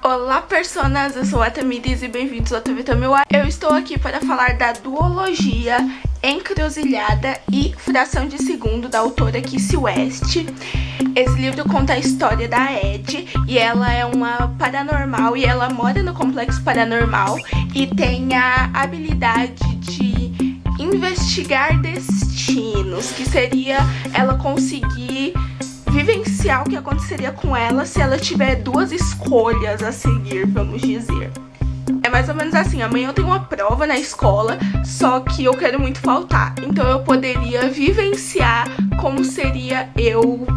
Olá, personas! Eu sou a Tamires e bem-vindos ao TV Tamiwa. Eu estou aqui para falar da duologia Encruzilhada e Fração de Segundo, da autora Kissy West. Esse livro conta a história da Ed, e ela é uma paranormal e ela mora no complexo paranormal e tem a habilidade de investigar destinos, que seria ela conseguir vivenciar o que aconteceria com ela se ela tiver duas escolhas a seguir, vamos dizer. É mais ou menos assim: amanhã eu tenho uma prova na escola, só que eu quero muito faltar. Então eu poderia vivenciar como seria eu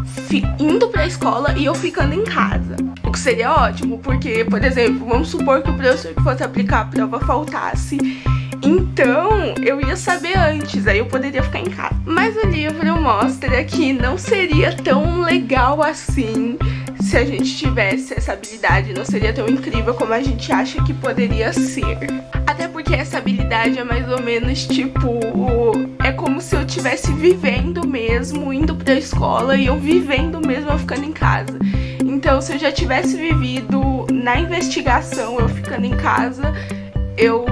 indo pra escola e eu ficando em casa. O que seria ótimo, porque, por exemplo, vamos supor que o professor que fosse aplicar a prova faltasse. Então, eu ia saber antes, aí eu poderia ficar em casa. Mas o livro mostra que não seria tão legal assim se a gente tivesse essa habilidade. Não seria tão incrível como a gente acha que poderia ser. Até porque essa habilidade é mais ou menos tipo... é como se eu estivesse vivendo mesmo, indo pra escola, e eu vivendo mesmo, eu ficando em casa. Então, se eu já tivesse vivido na investigação, eu ficando em casa, eu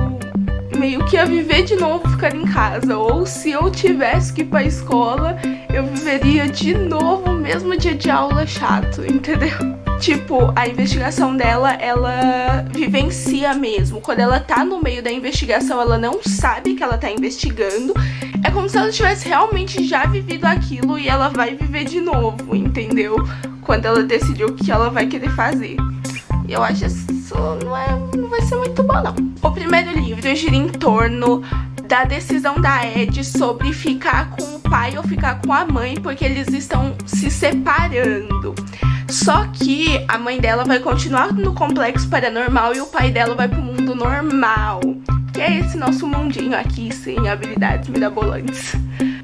meio que ia viver de novo ficando em casa. Ou se eu tivesse que ir pra escola, eu viveria de novo o mesmo dia de aula chato, entendeu? Tipo, a investigação dela, ela vivencia mesmo. Quando ela tá no meio da investigação, ela não sabe que ela tá investigando. É como se ela tivesse realmente já vivido aquilo e ela vai viver de novo, entendeu? Quando ela decidiu o que ela vai querer fazer. E eu acho isso não vai ser muito bom, não. O primeiro livro gira em torno da decisão da Ed sobre ficar com o pai ou ficar com a mãe, porque eles estão se separando. Só que a mãe dela vai continuar no complexo paranormal e o pai dela vai pro mundo normal, que é esse nosso mundinho aqui sem habilidades mirabolantes.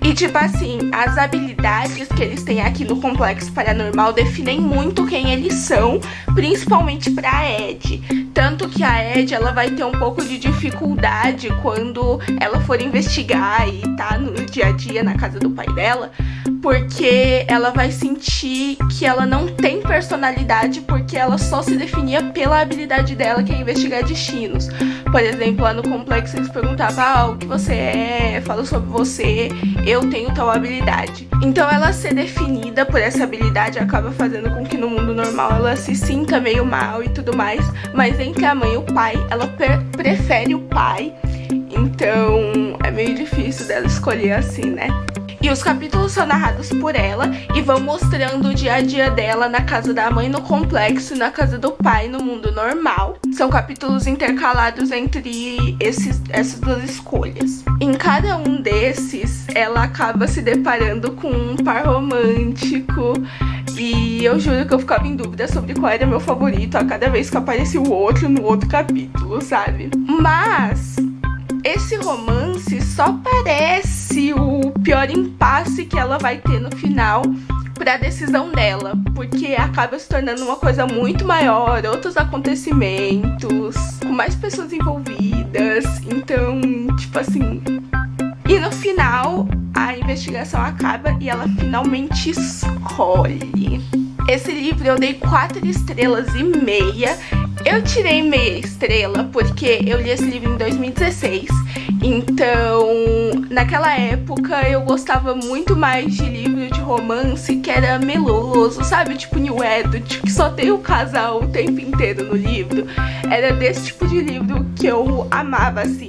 E tipo assim, as habilidades que eles têm aqui no complexo paranormal definem muito quem eles são, principalmente pra Ed. Tanto que a Ed, ela vai ter um pouco de dificuldade quando ela for investigar e tá no dia a dia na casa do pai dela, porque ela vai sentir que ela não tem personalidade, porque ela só se definia pela habilidade dela, que é investigar destinos. Por exemplo, lá no complexo eles perguntavam: o que você é? Fala sobre você. Eu tenho tal habilidade. Então ela ser definida por essa habilidade acaba fazendo com que no mundo normal ela se sinta meio mal e tudo mais. Mas entre a mãe e o pai, ela prefere o pai. Então é meio difícil dela escolher assim, né? E os capítulos são narrados por ela e vão mostrando o dia a dia dela na casa da mãe no complexo e na casa do pai no mundo normal. São capítulos intercalados entre essas duas escolhas. Em cada um desses, ela acaba se deparando com um par romântico. E eu juro que eu ficava em dúvida sobre qual era meu favorito a cada vez que aparecia o outro no outro capítulo, sabe? Mas esse romance só parece o pior impasse que ela vai ter no final pra decisão dela, porque acaba se tornando uma coisa muito maior, outros acontecimentos, com mais pessoas envolvidas. Então, tipo assim... E no final, a investigação acaba e ela finalmente escolhe. Esse livro eu dei 4,5 estrelas. Eu tirei meia estrela porque eu li esse livro em 2016. Então, naquela época, eu gostava muito mais de livro de romance que era meloso, sabe? Tipo New Adult, que só tem o casal o tempo inteiro no livro. Era desse tipo de livro que eu amava, assim.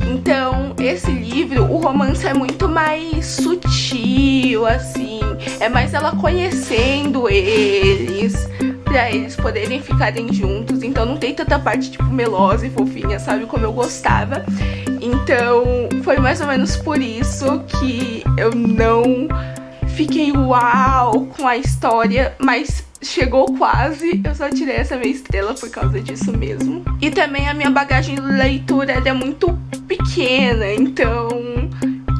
Então, esse livro, o romance é muito mais sutil, assim. É mais ela conhecendo eles, pra eles poderem ficarem juntos. Então não tem tanta parte tipo melosa e fofinha, sabe? Como eu gostava. Então foi mais ou menos por isso que eu não fiquei uau com a história, mas chegou quase. Eu só tirei essa meia estrela por causa disso mesmo. E também a minha bagagem de leitura é muito pequena, então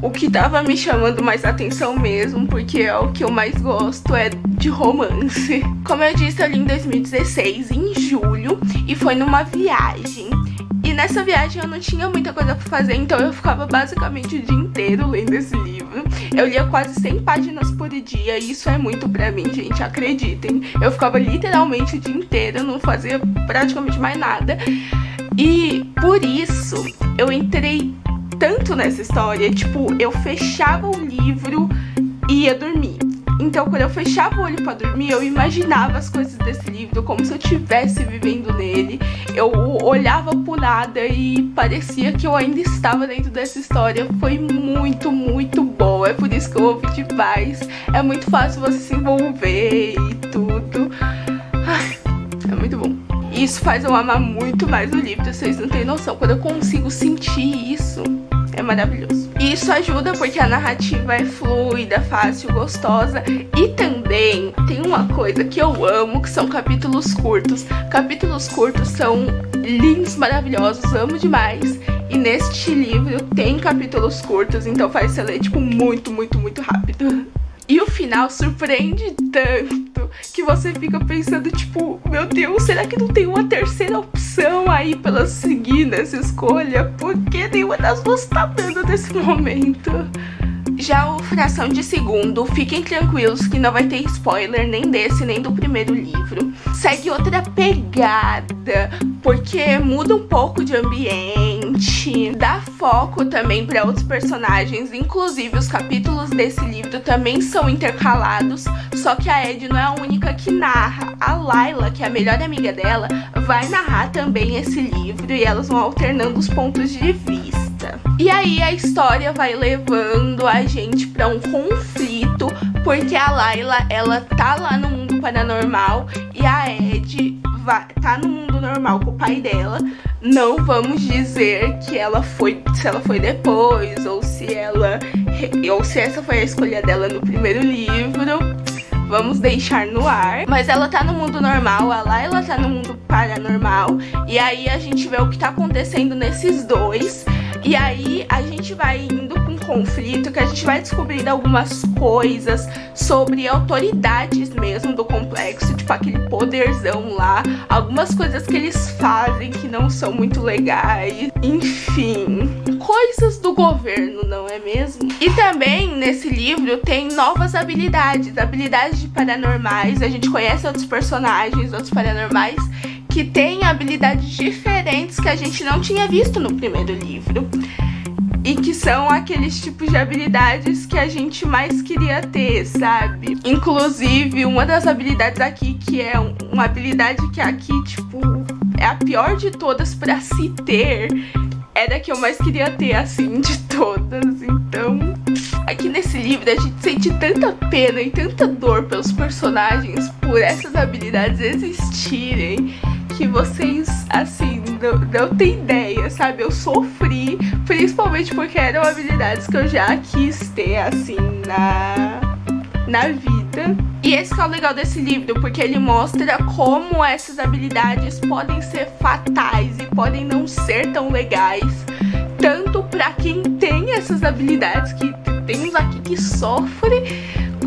o que tava me chamando mais atenção mesmo, porque é o que eu mais gosto, é de romance. Como eu disse, eu li em 2016, em julho, e foi numa viagem. E nessa viagem eu não tinha muita coisa pra fazer, então eu ficava basicamente o dia inteiro lendo esse livro. Eu lia quase 100 páginas por dia, e isso é muito pra mim, gente, acreditem. Eu ficava literalmente o dia inteiro, não fazia praticamente mais nada. E por isso eu entrei tanto nessa história, tipo, eu fechava o livro e ia dormir. Então, quando eu fechava o olho pra dormir, eu imaginava as coisas desse livro como se eu estivesse vivendo nele. Eu olhava pro nada e parecia que eu ainda estava dentro dessa história. Foi muito, muito bom. É por isso que eu amo demais. É muito fácil você se envolver e tudo. Ai, é muito bom. Isso faz eu amar muito mais o livro, vocês não têm noção. Quando eu consigo sentir isso, é maravilhoso. E isso ajuda porque a narrativa é fluida, fácil, gostosa. E também tem uma coisa que eu amo, que são capítulos curtos. Capítulos curtos são lindos, maravilhosos, amo demais. E neste livro tem capítulos curtos, então faz você ler, tipo, muito, muito, muito rápido. E o final surpreende tanto que você fica pensando, tipo, meu Deus, será que não tem uma terceira opção aí pra ela seguir nessa escolha? Porque nenhuma das duas tá dando nesse momento. Já o Fração de Segundo, fiquem tranquilos que não vai ter spoiler nem desse, nem do primeiro livro. Segue outra pegada, porque muda um pouco de ambiente, dá foco também para outros personagens. Inclusive, os capítulos desse livro também são intercalados, só que a Ed não é a única que narra. A Layla, que é a melhor amiga dela, vai narrar também esse livro e elas vão alternando os pontos de vista. E aí a história vai levando a gente pra um conflito, porque a Layla, ela tá lá no mundo paranormal e a Ed tá no mundo normal com o pai dela. Não vamos dizer que ela foi, se ela foi depois, ou se essa foi a escolha dela no primeiro livro. Vamos deixar no ar. Mas ela tá no mundo normal, a Layla tá no mundo paranormal. E aí a gente vê o que tá acontecendo nesses dois. E aí a gente vai indo com um conflito, que a gente vai descobrindo algumas coisas sobre autoridades mesmo do complexo, tipo aquele poderzão lá, algumas coisas que eles fazem que não são muito legais, enfim, coisas do governo, não é mesmo? E também nesse livro tem novas habilidades de paranormais. A gente conhece outros personagens, outros paranormais que tem habilidades diferentes que a gente não tinha visto no primeiro livro. E que são aqueles tipos de habilidades que a gente mais queria ter, sabe? Inclusive, uma das habilidades aqui, que é uma habilidade que aqui, tipo, é a pior de todas pra se ter, era a que eu mais queria ter, assim, de todas. Então, aqui nesse livro a gente sente tanta pena e tanta dor pelos personagens por essas habilidades existirem, que vocês, assim, não tem ideia, sabe? Eu sofri, principalmente porque eram habilidades que eu já quis ter, assim, na vida. E esse que é o legal desse livro, porque ele mostra como essas habilidades podem ser fatais e podem não ser tão legais, tanto pra quem tem essas habilidades, que tem uns aqui que sofrem,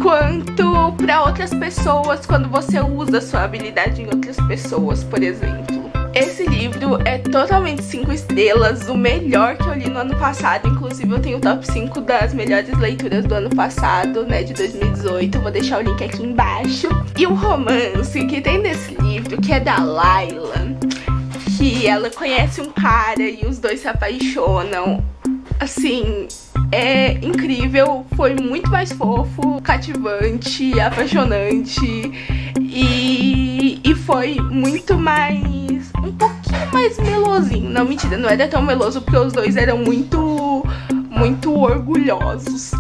quanto para outras pessoas quando você usa sua habilidade em outras pessoas, por exemplo. Esse livro é totalmente 5 estrelas, o melhor que eu li no ano passado. Inclusive eu tenho o top 5 das melhores leituras do ano passado, né, de 2018. Vou deixar o link aqui embaixo. E o romance que tem nesse livro, que é da Layla, que ela conhece um cara e os dois se apaixonam. Assim, é incrível, foi muito mais fofo, cativante, apaixonante e foi muito mais, um pouquinho mais melosinho. Não, mentira, não era tão meloso porque os dois eram muito orgulhosos.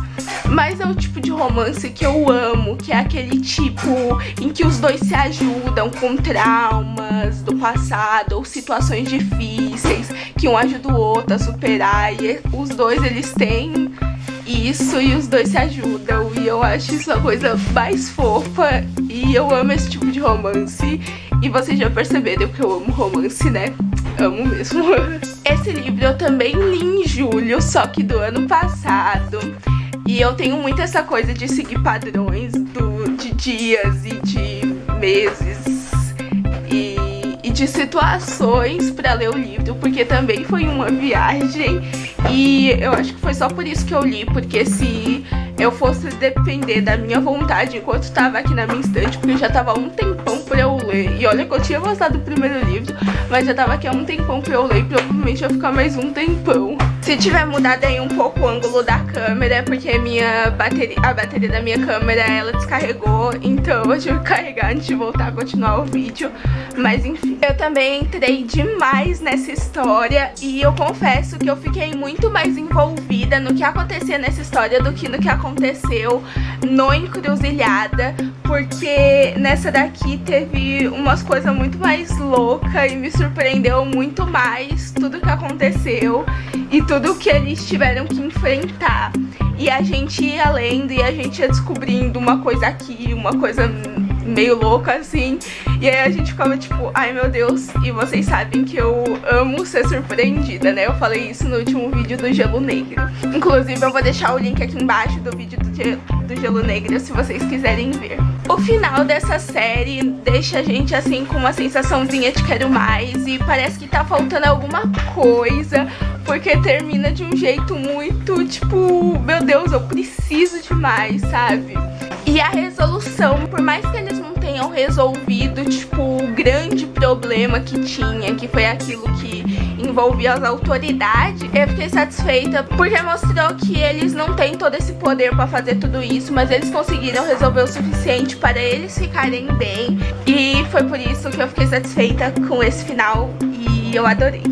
Mas é o tipo de romance que eu amo, que é aquele tipo em que os dois se ajudam com traumas do passado ou situações difíceis, que um ajuda o outro a superar, e os dois, eles têm isso e os dois se ajudam, e eu acho isso a coisa mais fofa, e eu amo esse tipo de romance, e vocês já perceberam que eu amo romance, né? Amo mesmo. Esse livro eu também li em julho, só que do ano passado. E eu tenho muito essa coisa de seguir padrões de dias e de meses e de situações pra ler o livro, porque também foi uma viagem. E eu acho que foi só por isso que eu li, porque se eu fosse depender da minha vontade enquanto tava aqui na minha estante, porque já tava há um tempão pra eu ler, e olha que eu tinha gostado do primeiro livro, mas já tava aqui há um tempão pra eu ler, e provavelmente ia ficar mais um tempão. Se tiver mudado aí um pouco o ângulo da câmera, é porque a bateria da minha câmera, ela descarregou, então eu tive que carregar antes de voltar a continuar o vídeo. Mas enfim, eu também entrei demais nessa história e eu confesso que eu fiquei muito mais envolvida no que acontecia nessa história do que no que aconteceu no Encruzilhada, porque nessa daqui teve umas coisas muito mais loucas e me surpreendeu muito mais tudo que aconteceu e tudo que eles tiveram que enfrentar. E a gente ia lendo e a gente ia descobrindo uma coisa aqui, uma coisa meio louca assim. E aí a gente ficava tipo, ai meu Deus. E vocês sabem que eu amo ser surpreendida, né? Eu falei isso no último vídeo do Gelo Negro. Inclusive eu vou deixar o link aqui embaixo do vídeo do Gelo Negro se vocês quiserem ver. O final dessa série deixa a gente assim com uma sensaçãozinha de quero mais. E parece que tá faltando alguma coisa, porque termina de um jeito muito tipo, meu Deus, eu preciso de mais, sabe? E a resolução, por mais que eles não tenham resolvido, tipo, o grande problema que tinha, que foi aquilo que envolvia as autoridades, eu fiquei satisfeita porque mostrou que eles não têm todo esse poder pra fazer tudo isso, mas eles conseguiram resolver o suficiente para eles ficarem bem. E foi por isso que eu fiquei satisfeita com esse final e eu adorei.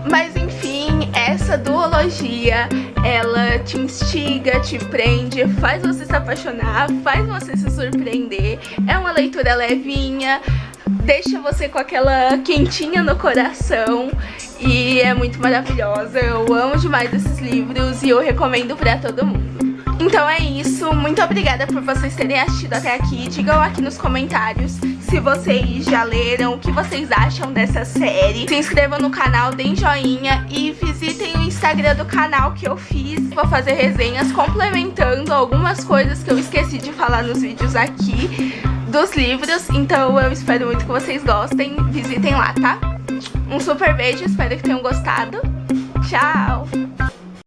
Mas enfim, essa duologia, ela te instiga, te prende, faz você se apaixonar, faz você se surpreender. É uma leitura levinha, deixa você com aquela quentinha no coração e é muito maravilhosa. Eu amo demais esses livros e eu recomendo pra todo mundo. Então é isso, muito obrigada por vocês terem assistido até aqui. Digam aqui nos comentários se vocês já leram, o que vocês acham dessa série. Se inscrevam no canal, deem joinha e visitem o Instagram do canal que eu fiz. Vou fazer resenhas complementando algumas coisas que eu esqueci de falar nos vídeos aqui dos livros. Então eu espero muito que vocês gostem, visitem lá, tá? Um super beijo, espero que tenham gostado. Tchau!